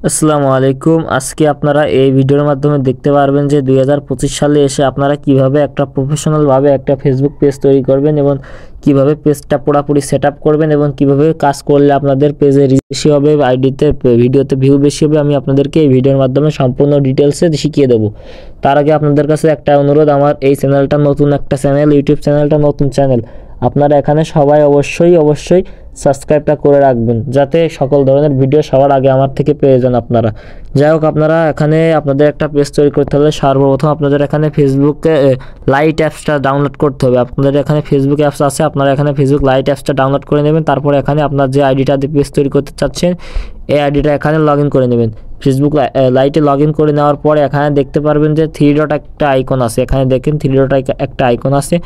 আসসালামু আলাইকুম। আজকে আপনারা এই ভিডিওর মাধ্যমে দেখতে পারবেন যে 2025 সালে এসে আপনারা কিভাবে একটা প্রফেশনালভাবে একটা ফেসবুক পেজ তৈরি করবেন এবং কিভাবে পেজটা পুরোপুরি সেটআপ করবেন এবং কিভাবে কাজ করলে আপনাদের পেজে রিচ বেশি হবে, আইডিতে ভিডিওতে ভিউ বেশি হবে, আমি আপনাদেরকে এই ভিডিওর মাধ্যমে সম্পূর্ণ ডিটেলসে শিখিয়ে দেবো। তার আগে আপনাদের কাছে একটা অনুরোধ, আমার এই চ্যানেলটা নতুন একটা চ্যানেল, ইউটিউব চ্যানেলটা নতুন চ্যানেল। আপনারা এখানে সবাই অবশ্যই সাবস্ক্রাইবটা করে রাখবেন যাতে সকল ধরনের ভিডিও সবার আগে আমার থেকে পেয়ে যান আপনারা। যাই হোক, আপনারা এখানে আপনাদের একটা পেজ তৈরি করতে হলে সর্বপ্রথম আপনাদের এখানে ফেসবুকে লাইট অ্যাপসটা ডাউনলোড করতে হবে। আপনাদের এখানে ফেসবুক অ্যাপস আছে, আপনারা এখানে ফেসবুক লাইট অ্যাপসটা ডাউনলোড করে নেবেন। তারপরে এখানে আপনার যে আইডিটা দিয়ে পেজ তৈরি করতে চাচ্ছেন এই আইডিটা এখানে লগ ইন করে নেবেন। ফেসবুক লাইটে লগ ইন করে নেওয়ার পরে এখানে দেখতে পারবেন যে 3 ডট একটা আইকন আছে। এখানে দেখেন 3 ডট একটা আইকন আছে,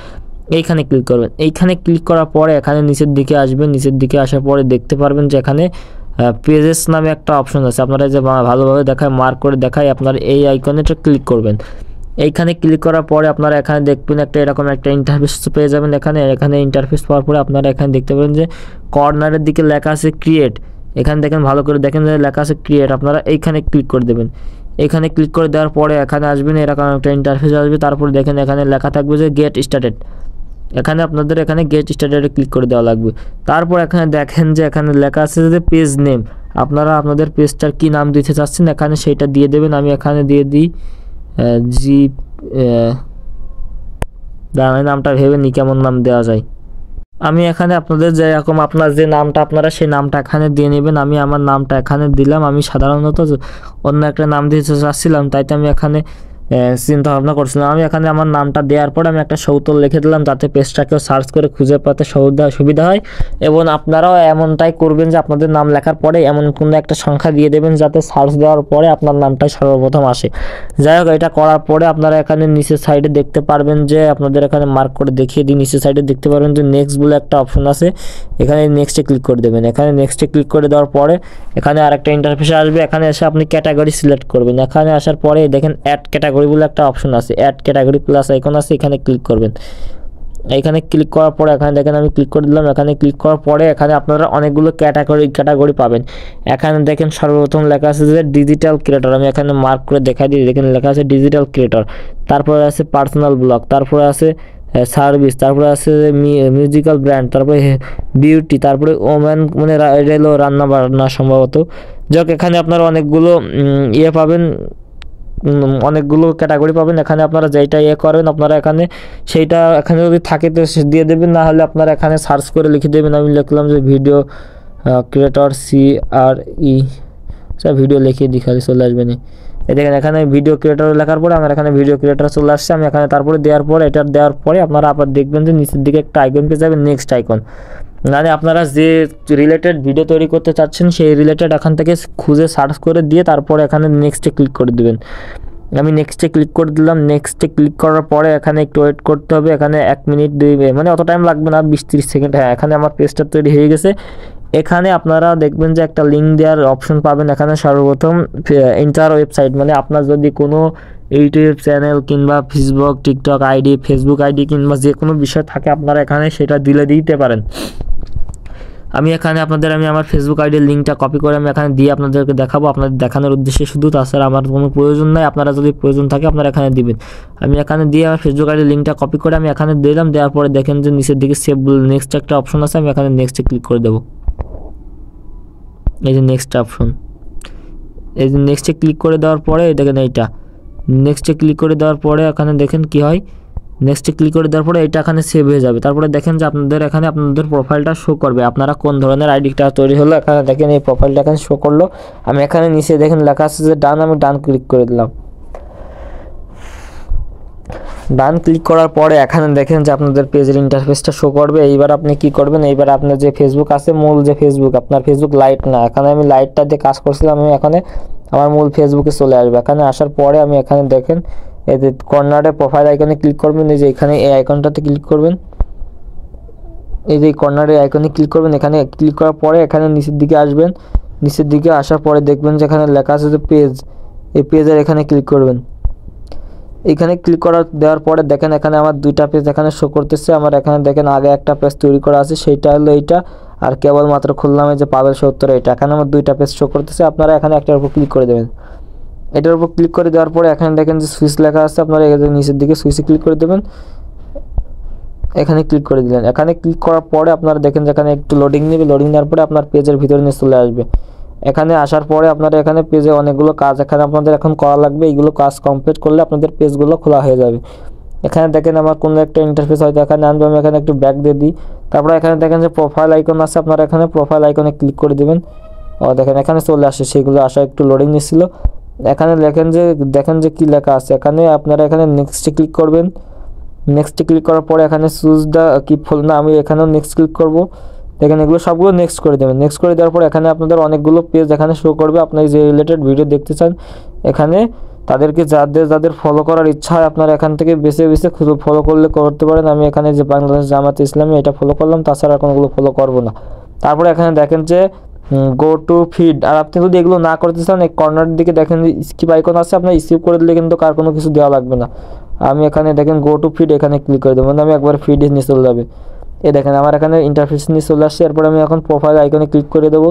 এইখানে ক্লিক করবেন। এইখানে ক্লিক করার পরে এখানে নিচের দিকে আসবেন। নিচের দিকে আসার পরে দেখতে পারবেন যে এখানে পেজেস নামে একটা অপশন আছে। আপনারা যে ভালোভাবে দেখায়, মার্ক করে দেখায়, আপনার এই আইকনেটা ক্লিক করবেন। এইখানে ক্লিক করার পরে আপনারা এখানে দেখবেন এরকম একটা ইন্টারফেস পেয়ে যাবেন। এখানে ইন্টারফেস পাওয়ার পরে আপনারা এখানে দেখতে পাবেন যে কর্নারের দিকে লেখা আছে ক্রিয়েট। এখানে দেখেন, ভালো করে দেখেন যে লেখা আছে ক্রিয়েট। আপনারা এইখানে ক্লিক করে দেবেন। এখানে ক্লিক করে দেওয়ার পরে এখানে আসবেন, এরকম একটা ইন্টারফেস আসবে। তারপরে দেখেন এখানে লেখা থাকবে যে গেট স্টার্টেড। এখানে আপনাদের এখানে গেট স্টার্টেডে ক্লিক করে দেওয়া লাগবে। তারপর এখানে দেখেন যে এখানে লেখা আছে যে পেজ নেম। আপনারা আপনাদের পেজটার কি নাম দিতে চাচ্ছেন এখানে সেইটা দিয়ে দেবেন। আমি এখানে দিয়ে দিই জি, দাঁড়ান নামটা ভেবে নিই কেমন নাম দেওয়া যায়। আমি এখানে আপনাদের যেরকম আপনার যে নামটা আপনারা সেই নামটা এখানে দিয়ে নেবেন। আমি আমার নামটা এখানে দিলাম। আমি সাধারণত অন্য একটা নাম দিতে চাচ্ছিলাম, তাই তো আমি এখানে চিন্তা ভাবনা করছিলাম। আমি এখানে আমার নামটা দেওয়ার পর আমি একটা সৌতল লিখে দিলাম যাতে পেজটাকেও সার্চ করে খুঁজে পেতে সুবিধা হয়। এবং আপনারাও এমনটাই করবেন যে আপনাদের নাম লেখার পরে এমন কোনো একটা সংখ্যা দিয়ে দেবেন যাতে সার্চ দেওয়ার পরে আপনার নামটাই সর্বপ্রথম আসে। যাই হোক, এটা করার পরে আপনারা এখানে নিচের সাইডে দেখতে পারবেন যে আপনাদের এখানে মার্ক করে দেখিয়ে দিই, নিচের সাইডে দেখতে পারবেন যে নেক্সট বলে একটা অপশন আছে। এখানে নেক্সটে ক্লিক করে দেবেন। এখানে নেক্সটে ক্লিক করে দেওয়ার পরে এখানে আরেকটা ইন্টারফেসে আসবে। এখানে এসে আপনি ক্যাটাগরি সিলেক্ট করবেন। এখানে আসার পরে দেখেন অ্যাড ক্যাটাগরি বলে একটা অপশন আছে, অ্যাড ক্যাটাগরি প্লাস আইকন আছে, এখানে ক্লিক করবেন। এখানে ক্লিক করার পরে এখানে দেখেন আমি ক্লিক করে দিলাম। এখানে ক্লিক করার পরে এখানে আপনারা অনেকগুলো ক্যাটাগরি পাবেন। এখানে দেখেন সর্বপ্রথম লেখা আছে যে ডিজিটাল ক্রিয়েটর। আমি এখানে মার্ক করে দেখাই দিই, দেখেন লেখা আছে ডিজিটাল ক্রিয়েটর। তারপরে আছে পার্সোনাল ব্লগ, তারপরে আছে সার্ভিস, তারপরে আছে মিউজিক্যাল ব্র্যান্ড, তারপরে বিউটি, তারপরে ওম্যান, মানে রেলো রান্না বান্না সম্ভবত। যাক, এখানে আপনারা অনেকগুলো পাবেন, অনেকগুলো ক্যাটাগরি পাবেন। এখানে আপনারা যেইটা করবেন আপনারা এখানে সেইটা এখানে যদি থাকে তো দিয়ে দেবেন, না হলে আপনারা এখানে সার্চ করে লিখে দেবেন। আমি লিখলাম যে ভিডিও ক্রিয়েটর CRE, ভিডিও লিখে দেখালে চলে আসবে না। এই দেখেন এখানে ভিডিও ক্রিয়েটর লেখার পরে আমার এখানে ভিডিও ক্রিয়েটর চলে আসছে। আমি এখানে তারপরে দেওয়ার পরে এটা দেওয়ার পরে আপনারা আবার দেখবেন যে নিচের দিকে একটা আইকন পেয়ে যাবেন, নেক্সট আইকন। মানে আপনারা যে রিলেটেড ভিডিও তৈরি করতে চাচ্ছেন সেই রিলেটেড এখান থেকে খুঁজে সার্চ করে দিয়ে তারপরে এখানে নেক্সটে ক্লিক করে দেবেন। আমি নেক্সটে ক্লিক করে দিলাম। নেক্সটে ক্লিক করার পরে এখানে একটু ওয়েট করতে হবে। এখানে 1 মিনিট 2 মিনিট, মানে অত টাইম লাগবে না, 20-30 সেকেন্ড। হ্যাঁ, এখানে আমার পেজটা তৈরি হয়ে গেছে। এখানে আপনারা দেখবেন যে একটা লিঙ্ক দেওয়ার অপশন পাবেন। এখানে সর্বপ্রথম এন্টার ওয়েবসাইট, মানে আপনার যদি কোনো ইউটিউব চ্যানেল কিংবা Facebook, TikTok ID, Facebook ID কিংবা যে কোনো বিষয় থাকে আপনারা এখানে সেটা দিতে পারেন। আমি এখানে আমি আমার ফেসবুক আইডির লিঙ্কটা কপি করে আমি এখানে দিয়ে আপনাদেরকে দেখাবো, আপনাদের দেখানোর উদ্দেশ্যে শুধু, তাছাড়া আমার কোনো প্রয়োজন নাই। আপনারা যদি প্রয়োজন থাকে আপনারা এখানে দিবেন। আমি এখানে দিয়ে আমার ফেসবুক আইডির লিঙ্কটা কপি করে আমি এখানে দিলাম। দেওয়ার পরে দেখেন যে নিচের দিকে সেভ নেক্সট একটা অপশন আছে। আমি এখানে নেক্সটে ক্লিক করে দেবো। এই যে নেক্সট অপশন, এই যে নেক্সটে ক্লিক করে দেওয়ার পরে দেখেন এইটা নেক্সটে ক্লিক করে দেওয়ার পরে এখানে দেখেন কি হয়। নেক্সটে ক্লিক করে দেওয়ার পরে এটা এখানে সেভ হয়ে যাবে। তারপরে দেখেন যে আপনাদের প্রোফাইলটা শো করবে, আপনারা কোন ধরনের আইডিটা তৈরি হলো। এখানে দেখেন এই প্রোফাইলটা এখানে শো করলো। আমি এখানে নিচে দেখেন লেখা আছে যে ডান, আমি ডান ক্লিক করে দিলাম। ডান ক্লিক করার পরে এখানে দেখেন যে আপনাদের পেজের ইন্টারফেসটা শো করবে। এইবার আপনি কি করবেন, এইবার আপনার যে ফেসবুক আছে, মূল যে ফেসবুক, আপনার ফেসবুক লাইট না, এখানে আমি লাইটটা দিয়ে কাজ করছিলাম। আমি এখানে আমার মূল ফেসবুকে চলে আসবে। এখানে আসার পরে আমি এখানে দেখেন এই যে কর্নারে প্রোফাইল আইকনে ক্লিক করবেন। এই যে এখানে এই আইকনটাতে ক্লিক করবেন। এই যে কর্নারে আইকনে ক্লিক করবেন। এখানে ক্লিক করার পরে এখানে নিচের দিকে আসবেন। নিচের দিকে আসার পরে দেখবেন যে এখানে লেখা আছে যে পেজ, এই পেজের এখানে ক্লিক করবেন। এখানে ক্লিক দেওয়ার পরে দেখেন এখানে আমার 2টা পেজ এখানে শো করতেছে। আমার এখানে দেখেন আগে একটা পেজ তৈরি করা আছে, সেইটা হলো এইটা। আর কেবলমাত্র খুললাম এই যে পাবেল 70 এটা, এখানে আমার 2টা পেজ শো করতেছে। আপনারা এখানে একটার উপর ক্লিক করে দেবেন। এটার উপর ক্লিক করে দেওয়ার পরে এখানে দেখেন যে সুইচ লেখা আছে, আপনারা এখানে নিচের দিকে সুইচে ক্লিক করে দেবেন। এখানে ক্লিক করে দিলেন। এখানে ক্লিক করার পরে আপনারা দেখেন যে এখানে একটু লোডিং নেবে, লোডিং নেওয়ার পরে আপনার পেজের ভিতরে নিয়ে চলে আসবে। এখানে আসার পরে আপনারা এখানে পেজে অনেকগুলো কাজ এখানে আপনাদের এখন করা লাগবে, এইগুলো কাজ কমপ্লিট করলে আপনাদের পেজগুলো খোলা হয়ে যাবে। এখানে দেখেন আমার কোনো একটা ইন্টারফেস হয়তো এখানে আনবে, আমি এখানে একটু ব্যাক দিয়ে দিই। তারপরে এখানে দেখেন যে প্রোফাইল আইকন আছে, আপনারা এখানে প্রোফাইল আইকনে ক্লিক করে দেবেন। দেখেন এখানে চলে আসে, সেগুলো আসা একটু লোডিং নিচ্ছিল। এখানে দেখেন যে কি লেখা আছে, এখানে আপনারা এখানে নেক্সটে ক্লিক করবেন। নেক্সটে ক্লিক করার পরে এখানে চুজ দ্য কি ফোল না, আমি এখানেও নেক্সট ক্লিক করব। দেখেন এগুলো সবগুলো নেক্সট করে দেবেন। নেক্সট করে দেওয়ার পর এখানে আপনাদের অনেকগুলো পেজ এখানে শো করবে, আপনার যে রিলেটেড ভিডিও দেখতে চান এখানে তাদেরকে যাদের ফলো করার ইচ্ছা হয় আপনারা এখান থেকে বেছে ফলো করলে করতে পারেন। আমি এখানে যে বাংলাদেশ জামাতে ইসলামী এটা ফলো করলাম, তাছাড়া কোনোগুলো ফলো করব না। তারপরে এখানে দেখেন যে গো টু ফিড, আর আপনি যদি এগুলো না করতে চান এই কর্নারের দিকে দেখেন স্কিপ আইকন আছে, আপনার স্কিপ করে দিলে কিন্তু কার কোনো কিছু দেওয়া লাগবে না। আমি এখানে দেখেন গো টু ফিড এখানে ক্লিক করে দেবো, মানে আমি একবার ফিড নিয়ে চলে যাবে। দেখেন আমার এখানে ইন্টারফেস নিয়ে চলে আসছে। এরপর আমি এখন প্রোফাইল আইকনে ক্লিক করে দেবো।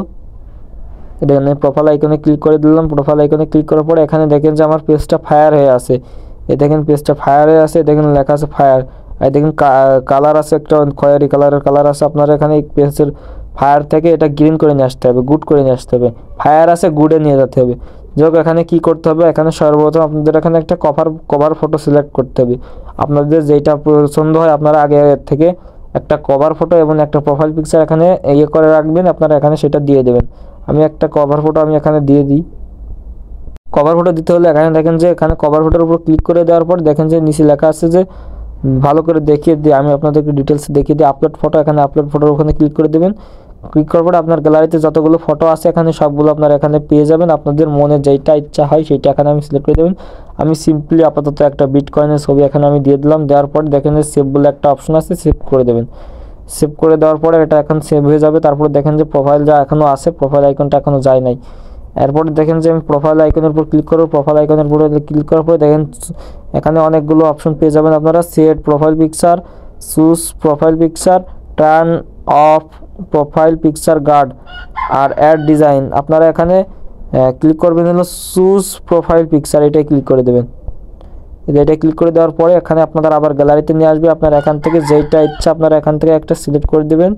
দেখেন প্রোফাইল আইকনে ক্লিক করে দিলাম। প্রোফাইল আইকনে ক্লিক করার পরে এখানে দেখেন যে আমার পেজটা ফায়ার হয়ে আছে। দেখেন পেজটা ফায়ার হয়ে আছে, দেখেন লেখা আছে ফায়ার। দেখেন কালার আছে, একটা খয়েরি কালারের কালার আছে। আপনারা এখানে পেজের ফায়ার থেকে এটা গ্রিন করে নিয়ে আসতে হবে, গুড করে নিয়ে আসতে হবে। ফায়ার আছে, গুডে নিয়ে যেতে হবে। যাই এখানে কি করতে হবে, এখানে সর্বপ্রথম আপনাদের এখানে একটা কভার ফটো সিলেক্ট করতে হবে। আপনাদের যেটা পছন্দ হয় আপনারা আগে থেকে একটা কভার ফটো এবং একটা প্রোফাইল পিকচার এখানে করে রাখবেন, আপনারা এখানে সেটা দিয়ে দেবেন। আমি একটা কভার ফটো আমি এখানে দিয়ে দিই। কভার ফটো দিতে হলে এখানে দেখেন যে এখানে কভার ফটোর উপর ক্লিক করে দেওয়ার পর দেখেন যে নিচে লেখা আছে যে ভালো করে দেখিয়ে দিই, আমি আপনাদেরকে ডিটেলস দেখিয়ে দিই। আপলোড ফটো, এখানে আপলোড ফটোর ওখানে ক্লিক করে দেবেন। ক্লিক করার পরে আপনার গ্যালারিতে যতগুলো ফটো আছে এখানে সবগুলো আপনারা এখানে পেয়ে যাবেন। আপনাদের মনে যেটা ইচ্ছা হয় সেইটা এখানে আমি সিলেক্ট করে দেবেন। আমি সিম্পলি আপাতত একটা বিটকয়েনের ছবি এখানে আমি দিয়ে দিলাম। দেওয়ার পর দেখেন যে সেভ বলে একটা অপশন আছে, সেভ করে দেবেন। সেভ করে দেওয়ার পরে এটা এখন সেভ হয়ে যাবে। তারপরে দেখেন যে প্রোফাইল যা এখনও আছে, প্রোফাইল আইকনটা এখনও যায় নাই। এরপরে দেখেন যে আমি প্রোফাইল আইকনের উপর ক্লিক করব। প্রোফাইল আইকনের উপর ক্লিক করার পরে দেখেন এখানে অনেকগুলো অপশন পেয়ে যাবেন আপনারা। Set profile picture, choose profile picture, turn off profile picture guard আর অ্যাড ডিজাইন। আপনারা এখানে ক্লিক করবেন হলো চুজ প্রোফাইল পিকচার, এটাই ক্লিক করে দেবেন। এটা ক্লিক করে দেওয়ার পরে এখানে আপনাদের আবার গ্যালারিতে নিয়ে আসবে। আপনারা এখান থেকে যেটা ইচ্ছা আপনারা এখান থেকে একটা সিলেক্ট করে দেবেন।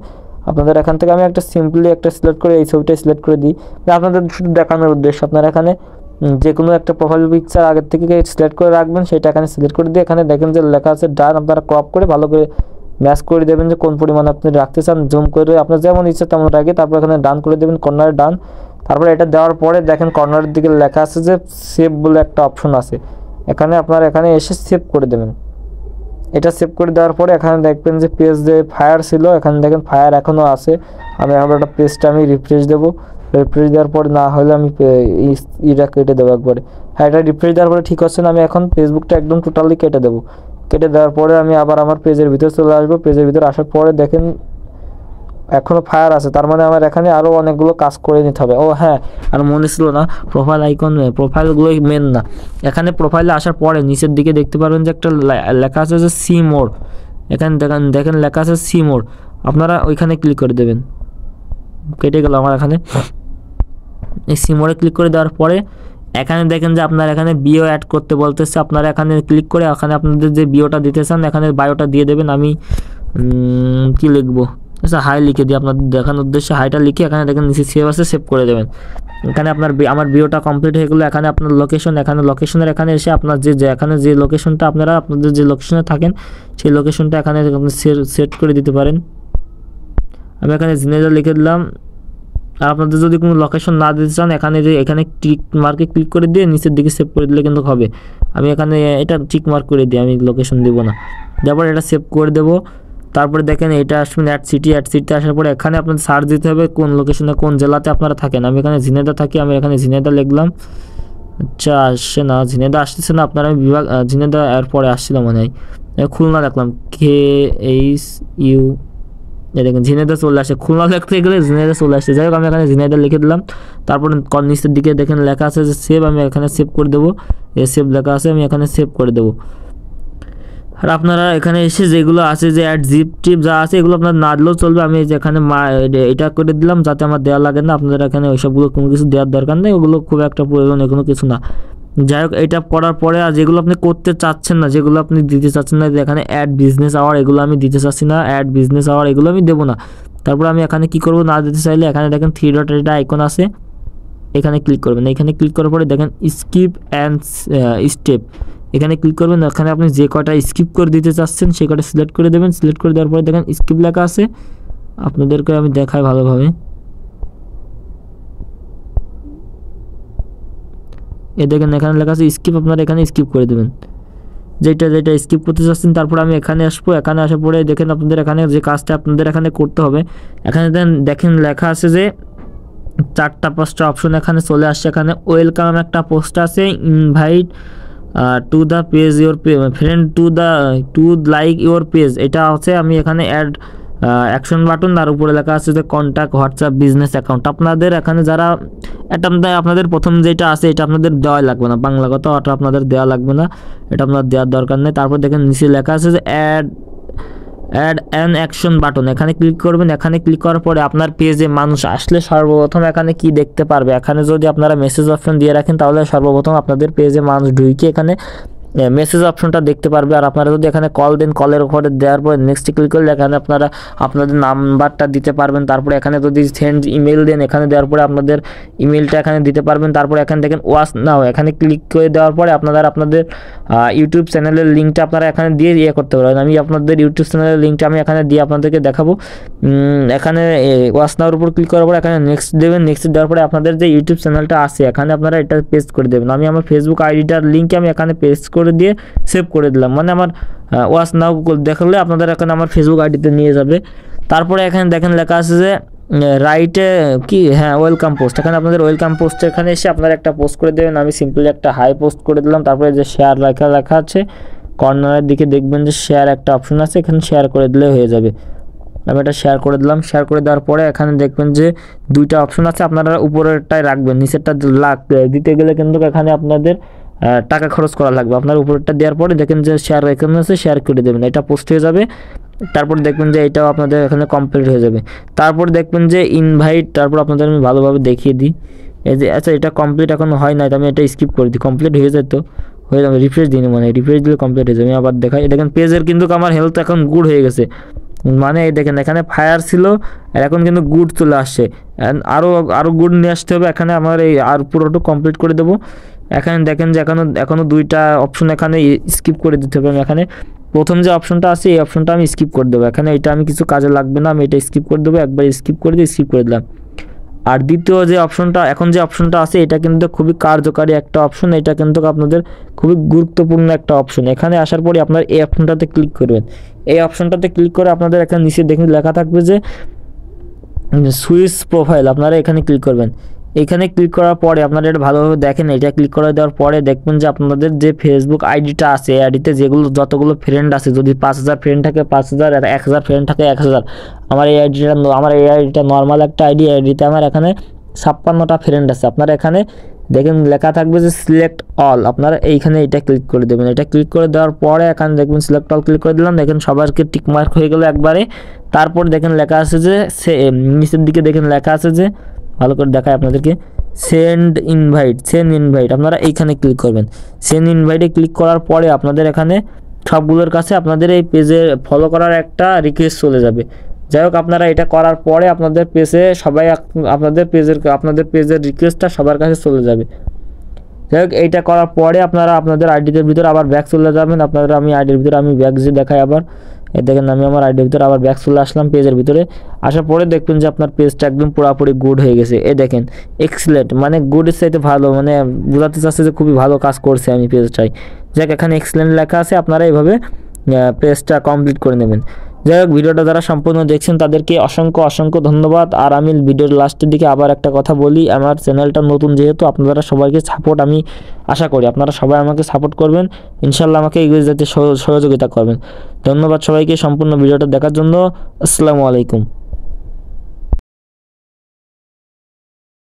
আপনাদের এখান থেকে আমি একটা সিম্পলি একটা সিলেক্ট করে এই ছবিটা সিলেক্ট করে দিই, আপনাদের শুধু দেখানোর উদ্দেশ্য। আপনারা এখানে যে কোনো একটা প্রোফাইল পিকচার আগের থেকে সিলেক্ট করে রাখবেন, সেটা এখানে সিলেক্ট করে দিয়ে এখানে দেখেন যে লেখা আছে ডান, আপনারা ক্রপ করে ভালো করে ম্যাচ করে দেবেন যে কোন পরিমাণ আপনি রাখতে চান। জুম করে আপনার যেমন ইচ্ছা তেমন রাখে, তারপর এখানে ডান করে দেবেন, কর্নারে ডান। তারপরে এটা দেওয়ার পরে দেখেন কর্নারের দিকে লেখা আছে যে সেভ বলে একটা অপশন আছে, এখানে আপনারা এখানে এসে সেভ করে দেবেন। এটা সেভ করে দেওয়ার পরে এখানে দেখবেন যে পেজ যে ফায়ার ছিল, এখানে দেখেন ফায়ার এখনও আছে। আমি এখন একটা পেজটা আমি রিফ্রেশ দেবো। রিফ্রেশ দেওয়ার পরে না হলে আমি এটা কেটে দেবো একবারে। হ্যাঁ, এটা রিফ্রেশ দেওয়ার পরে ঠিক হচ্ছে না, আমি এখন ফেসবুকটা একদম টোটালি কেটে দেবো। কেটে দেওয়ার পরে আমি আবার আমার পেজের ভিতরে চলে আসবো। পেজের ভিতরে আসার পরে দেখেন এখনও ফায়ার আছে, তার মানে আমার এখানে আরও অনেকগুলো কাজ করে নিতে হবে। ও হ্যাঁ, আর মনে ছিল না প্রোফাইল আইকন, প্রোফাইলগুলোই মেন না। এখানে প্রোফাইলে আসার পরে নিচের দিকে দেখতে পারবেন যে একটা লেখা আছে যে সি মোর। এখানে দেখেন লেখা আছে সি মোর, আপনারা ওইখানে ক্লিক করে দেবেন। কেটে গেল আমার এখানে। এই সি মোরে ক্লিক করে দেওয়ার পরে এখানে দেখেন যে আপনার এখানে বিও অ্যাড করতে বলতেছে। আপনারা এখানে ক্লিক করে এখানে আপনাদের যে বিওটা দিতে চান এখানে বায়োটা দিয়ে দেবেন। আমি কি লিখবো, আচ্ছা হাই লিখে দিই আপনাদের দেখানোর উদ্দেশ্যে। হাইটা লিখে এখানে দেখেন নিচে সেভ আছে, সেভ করে দেবেন। এখানে আমার বিওটা কমপ্লিট হয়ে গেলো। এখানে আপনার লোকেশন, এখানে লোকেশনের এখানে এসে আপনার এখানে যে লোকেশনটা আপনারা আপনাদের যে লোকেশনে থাকেন সেই লোকেশনটা এখানে সেট করে দিতে পারেন। আমি এখানে ঝিনাইদহ লিখে দিলাম। আর আপনাদের যদি কোনো লোকেশন না দিতে চান এখানে টিক মার্কে ক্লিক করে দিয়ে নিচের দিকে সেভ করে দিলে কিন্তু হবে। আমি এখানে এটা টিক মার্ক করে দিই, আমি লোকেশন দেবো না। তারপর এটা সেভ করে দেবো। তারপরে দেখেন এটা আসবেন অ্যাড সিটিতে আসার পরে এখানে আপনাদের সার্চ দিতে হবে কোন লোকেশনে কোন জেলাতে আপনারা থাকেন। আমি এখানে ঝিনাইদহ থাকি, আমি এখানে ঝিনাইদহ লিখলাম। আচ্ছা আসছে না, ঝিনাইদহ আসতেছে না। আপনারা বিভাগ ঝিনাইদহ এর পরে আসছিল মনে হয়। খুলনা দেখলাম KHU, দেখেন ঝিনাইদহ চলে আসে। খুলনা লিখতে গেলে ঝিনাইদহ চলে আসছে। যাই হোক আমি এখানে ঝিনাইদহ লিখে দিলাম। তারপর নিচের দিকে দেখেন লেখা আছে যে সেভ, আমি এখানে সেভ করে দেবো। সেভ লেখা আছে, আমি এখানে সেভ করে দেবো। আর আপনারা এখানে এসে যেগুলো আছে যে অ্যাড জিপ টিপ যা আছে এগুলো আপনার না দিলেও চলবে। আমি যেখানে এটা করে দিলাম যাতে আমার দেওয়া লাগে না। আপনাদের এখানে ওইসবগুলো কোনো কিছু দেওয়ার দরকার নেই, ওগুলো খুব একটা প্রয়োজনীয় কোনো কিছু না। যাই হোক, এটা করার পরে আর যেগুলো আপনি করতে চাচ্ছেন না, যেগুলো আপনি দিতে চাচ্ছেন না, এখানে অ্যাড বিজনেস আওয়ার এগুলো আমি দিতে চাচ্ছি না, অ্যাড বিজনেস আওয়ার এগুলো আমি দেবো না। তারপর আমি এখানে কি করব, না দিতে চাইলে এখানে দেখেন 3 ডট এটা আইকন আছে, এখানে ক্লিক করবেন। এখানে ক্লিক করার পরে দেখেন স্কিপ অ্যান্ড স্টেপ, এখানে ক্লিক করবেন। এখানে আপনি যে কটা স্কিপ করে দিতে চাচ্ছেন সেই কটা সিলেক্ট করে দেবেন। সিলেক্ট করে দেওয়ার পরে দেখেন স্কিপ লেখা আছে, আপনাদেরকে আমি দেখাই ভালোভাবে। এ দেখেন এখানে লেখা আছে স্কিপ, আপনারা এখানে স্কিপ করে দেবেন যেটা স্কিপ করতে চাচ্ছেন। তারপর আমি এখানে আসবো, এখানে আসার পরে দেখেন আপনাদের এখানে যে কাজটা আপনাদের এখানে করতে হবে, এখানে দেখেন লেখা আছে যে 4-5টা অপশন এখানে চলে আসছে। এখানে ওয়েলকাম একটা পোস্ট আছে, invite to the page your friend to like your page, এটা আছে। আমি এখানে অ্যাড অ্যাকশন বাটন, তার উপরে লেখা আছে যে কন্ট্যাক্ট হোয়াটসঅ্যাপ বিজনেস অ্যাকাউন্ট। আপনাদের এখানে যারা এটা আপনাদের প্রথম যেটা আছে এটা আপনাদের দেওয়া লাগবে না, বাংলা কথা, ওটা আপনাদের দেওয়া লাগবে না, এটা আপনার দেওয়ার দরকার নেই। তারপর দেখেন নিচে লেখা আছে যে অ্যাড অ্যান অ্যাকশন বাটন, এখানে ক্লিক করবেন। এখানে ক্লিক করার পরে আপনার পেজে মানুষ আসলে সর্বপ্রথম এখানে কি দেখতে পারবে, এখানে যদি আপনারা মেসেজ অপশন দিয়ে রাখেন তাহলে সর্বপ্রথম আপনাদের পেজে মানুষ ঢুকে এখানে মেসেজ অপশনটা দেখতে পারবে। আর আপনারা যদি এখানে কল দেন, কলের উপরে দেওয়ার পরে নেক্সট ক্লিক করলে এখানে আপনারা আপনাদের নাম্বারটা দিতে পারবেন। তারপরে এখানে যদি সেন্ড ইমেল দেন, এখানে দেওয়ার পরে আপনাদের ইমেলটা এখানে দিতে পারবেন। তারপরে এখানে দেখেন ওয়াচ নাও, এখানে ক্লিক করে দেওয়ার পরে আপনাদের ইউটিউব চ্যানেলের লিঙ্কটা আপনারা এখানে দিয়ে করতে পারবেন। আমি আপনাদের ইউটিউব চ্যানেলের লিঙ্কটা আমি এখানে দিয়ে আপনাদেরকে দেখাবো। এখানে ওয়াচ নাওর উপর ক্লিক করার পরে এখানে নেক্সট দেবেন। নেক্সট দেওয়ার পরে আপনাদের যে ইউটিউব চ্যানেলটা আছে এখানে আপনারা এটা পেস্ট করে দেবেন। আমি আমার ফেসবুক আইডিটার লিঙ্ক আমি এখানে পেস্ট করে দিয়ে সেভ করে দিলাম, মানে আমার ওয়াচ নাও দেখলে আপনাদের এখানে আমার ফেসবুক আইডিতে নিয়ে যাবে। তারপরে এখানে দেখেন লেখা আছে যে রাইটে কি, হ্যাঁ ওয়েলকাম পোস্ট, এখানে আপনাদের ওয়েলকাম পোস্ট এখানে এসে আপনারা একটা পোস্ট করে দেবেন। আমি সিম্পলি একটা হাই পোস্ট করে দিলাম। তারপরে যে শেয়ার লেখা আছে কর্নারের দিকে দেখবেন যে শেয়ার একটা অপশন আছে, এখানে শেয়ার করে দিলে হয়ে যাবে। আমি এটা শেয়ার করে দিলাম। শেয়ার করে দেওয়ার পরে এখানে দেখবেন যে 2টা অপশন আছে, আপনারা উপরেরটাই রাখবেন, নিচেরটা দিতে গেলে কিন্তু এখানে আপনাদের টাকা খরচ করা লাগবে। আপনার উপরেরটা দেওয়ার পরে দেখেন যে শেয়ার এখানে আছে, শেয়ার করে দেবেন, এটা পোস্ট হয়ে যাবে। তারপর দেখবেন যে এটাও আপনাদের এখানে কমপ্লিট হয়ে যাবে। তারপর দেখবেন যে ইনভাইট, তারপর আপনাদের আমি ভালোভাবে দেখিয়ে দিই। এই যে আচ্ছা এটা কমপ্লিট এখন হয় না, আমি এটা স্কিপ করে দিই, কমপ্লিট হয়ে যেত হয়ে যাবে। রিফ্রেশ দিন, মানে রিফ্রেশ দিলে কমপ্লিট হয়ে যাবে। আমি আবার দেখাই, দেখেন পেজের কিন্তু আমার হেলথ এখন গুড হয়ে গেছে, মানে এই দেখেন এখানে ফায়ার ছিল আর এখন কিন্তু গুড চলে আসছে। আরও গুড নিয়ে আসতে হবে এখানে, আমার এই আর পুরোটা কমপ্লিট করে দেবো। এখানে দেখেন যে এখনও 2টা অপশন এখানে স্কিপ করে দিতে হবে। আমি এখানে প্রথম যে অপশনটা আছে এই অপশনটা আমি স্কিপ করে দেবো, এখানে এটা আমি কিছু কাজে লাগবে না, আমি এটা স্কিপ করে দেবো। একবার স্কিপ করে দিয়ে স্কিপ করে দিলাম। আর দ্বিতীয় যে অপশনটা, এখন যে অপশনটা আছে এটা কিন্তু খুবই কার্যকারী একটা অপশন, এটা কিন্তু আপনাদের খুবই গুরুত্বপূর্ণ একটা অপশন। এখানে আসার পরে আপনার এই অপশনটাতে ক্লিক করবেন। এই অপশনটাতে ক্লিক করে আপনাদের এখানে নিচে দেখুন লেখা থাকবে যে সুইচ প্রোফাইল, আপনারা এখানে ক্লিক করবেন। এখানে ক্লিক করার পরে আপনারা এটা ভালোভাবে দেখেন, এটা ক্লিক করে দেওয়ার পরে দেখবেন যে আপনাদের যে ফেসবুক আইডিটা আছে এই আইডিতে যতগুলো ফ্রেন্ড আছে, যদি 5000 ফ্রেন্ড থাকে 5000 আর 1000 ফ্রেন্ড থাকে 1000। আমার এই আইডিটা নর্মাল একটা আইডিতে আমার এখানে 56টা ফ্রেন্ড আছে। আপনারা এখানে দেখেন লেখা থাকবে যে সিলেক্ট অল, আপনারা এইখানে এটা ক্লিক করে দেবেন। এটা ক্লিক করে দেওয়ার পরে এখানে দেখবেন সিলেক্ট অল ক্লিক করে দিলাম, দেখেন সবাইকে টিক মার্ক হয়ে গেল একবারে। তারপর দেখেন লেখা আছে যে নিচের দিকে দেখেন লেখা আছে যে, ভালো করে দেখায় আপনাদেরকে, সেন্ড ইনভাইট, আপনারা এইখানে ক্লিক করবেন। সেন্ড ইনভাইটে ক্লিক করার পরে আপনাদের এখানে সবগুলোর কাছে আপনাদের এই পেজে ফলো করার একটা রিকোয়েস্ট চলে যাবে। যাই হোক, আপনারা এটা করার পরে আপনাদের পেজে সবাই আপনাদের পেজের রিকোয়েস্টটা সবার কাছে চলে যাবে। যাই হোক, এইটা করার পরে আপনারা আপনাদের আইডির ভিতরে আবার ব্যাক চলে যাবেন। আমি আইডির ভিতরে আমি ব্যাক যে দেখাই আবার, দেখেন আমি আমার আইডির ভিতরে আবার ব্যাক চলে আসলাম। পেজের ভিতরে আসার পরে দেখবেন যে আপনার পেজটা একদম পুরোপুরি গুড হয়ে গেছে। দেখেন এক্সেলেন্ট, মানে গুডের চাইতে ভালো, মানে বোঝাতে চাচ্ছে যে খুবই ভালো কাজ করছে আমি পেজটাই। যাক, এখানে এক্সেলেন্ট লেখা আছে, আপনারা এইভাবে পেজটা কমপ্লিট করে নেবেন। যাই হোক, ভিডিওটা যারা সম্পূর্ণ দেখছেন তাদেরকে অসংখ্য ধন্যবাদ। আর আমি ভিডিওর লাস্টের দিকে আবার একটা কথা বলি, আমার চ্যানেলটা নতুন যেহেতু আপনারা সবাইকে সাপোর্ট আমি আশা করি, আপনারা সবাই আমাকে সাপোর্ট করবেন, ইনশাল্লাহ আমাকে এগিয়ে যেতে সহযোগিতা করবেন। ধন্যবাদ সবাইকে সম্পূর্ণ ভিডিওটা দেখার জন্য। আসসালামু আলাইকুম।